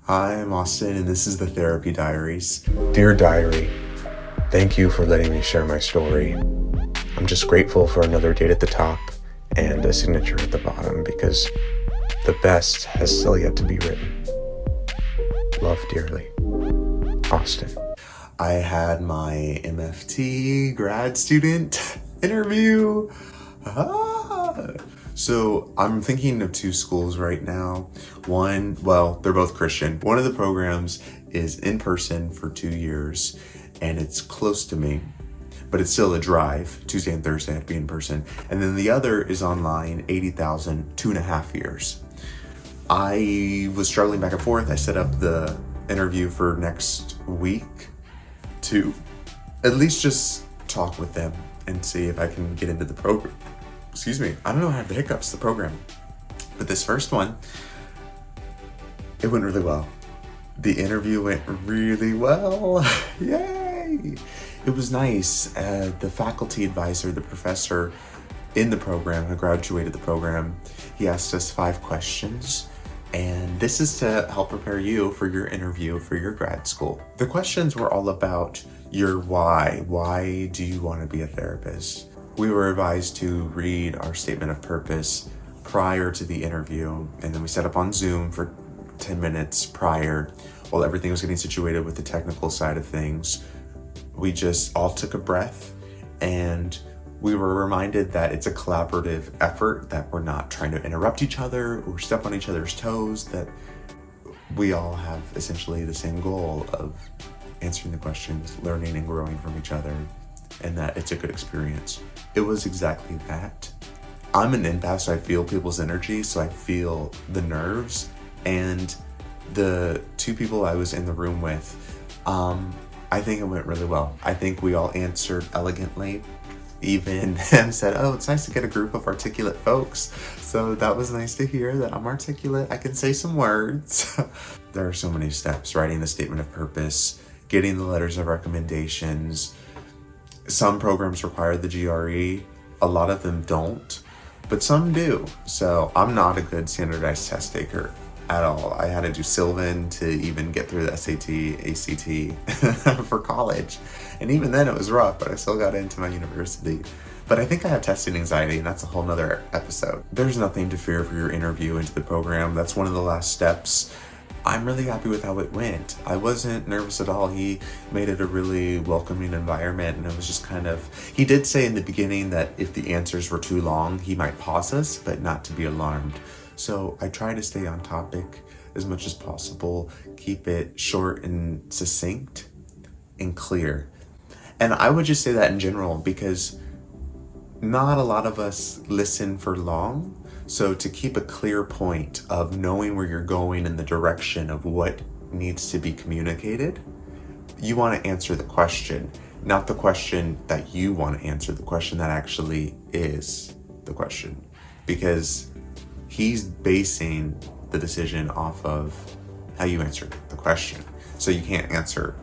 Hi, I'm Austin, and this is the Therapy Diaries. Dear Diary, thank you for letting me share my story. I'm just grateful for another date at the top and a signature at the bottom because the best has still yet to be written. Love dearly, Austin. I had my MFT grad student interview. So I'm thinking of two schools right now. One, well, they're both Christian. One of the programs is in person for 2 years, and it's close to me, but it's still a drive. Tuesday and Thursday I have to be in person. And then the other is online, 80,000, 2.5 years. I was struggling back and forth. I set up the interview for next week to at least just talk with them and see if I can get into the program. Excuse me, I don't know how to have the hiccups, the program. But this first one, it went really well. The interview went really well. Yay! It was nice. The faculty advisor, the professor in the program who graduated the program, he asked us 5 questions. And this is to help prepare you for your interview for your grad school. The questions were all about your why. Why do you want to be a therapist? We were advised to read our statement of purpose prior to the interview, and then we set up on Zoom for 10 minutes prior while everything was getting situated with the technical side of things. We just all took a breath, and we were reminded that it's a collaborative effort, that we're not trying to interrupt each other or step on each other's toes, that we all have essentially the same goal of answering the questions, learning and growing from each other, and that it's a good experience. It was exactly that. I'm an empath, so I feel people's energy, so I feel the nerves. And the 2 people I was in the room with, I think it went really well. I think we all answered elegantly. Even him said, oh, it's nice to get a group of articulate folks. So that was nice to hear that I'm articulate. I can say some words. There are so many steps: writing the statement of purpose, getting the letters of recommendations. Some programs require the GRE. A lot of them don't, but some do. So I'm not a good standardized test taker at all. I had to do Sylvan to even get through the SAT, ACT for college. And even then it was rough, but I still got into my university. But I think I have testing anxiety, and that's a whole nother episode. There's nothing to fear for your interview into the program. That's one of the last steps. I'm really happy with how it went. I wasn't nervous at all. He made it a really welcoming environment, and it was just kind of, he did say in the beginning that if the answers were too long, he might pause us, but not to be alarmed. So I try to stay on topic as much as possible, keep it short and succinct and clear. And I would just say that in general, because not a lot of us listen for long. So to keep a clear point of knowing where you're going in the direction of what needs to be communicated, you want to answer the question, not the question that you want to answer, the question that actually is the question. Because he's basing the decision off of how you answered the question. So you can't answer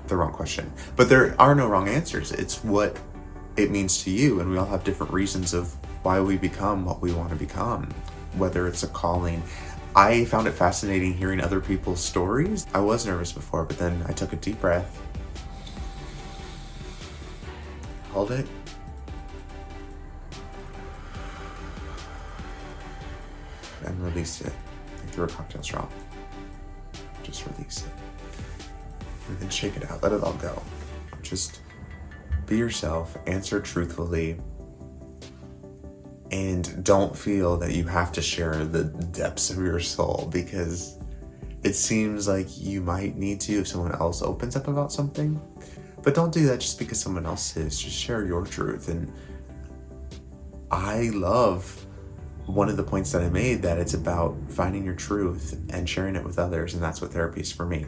the wrong question. But there are no wrong answers. It's what it means to you, and we all have different reasons of why we become what we want to become, whether it's a calling. I found it fascinating hearing other people's stories. I was nervous before, but then I took a deep breath, held it, and released it. Like through a cocktail straw. Just release it. And then shake it out, let it all go. Just be yourself, answer truthfully, and don't feel that you have to share the depths of your soul, because it seems like you might need to if someone else opens up about something. But don't do that just because someone else is. Just share your truth. And I love one of the points that I made, that it's about finding your truth and sharing it with others, and that's what therapy is for me.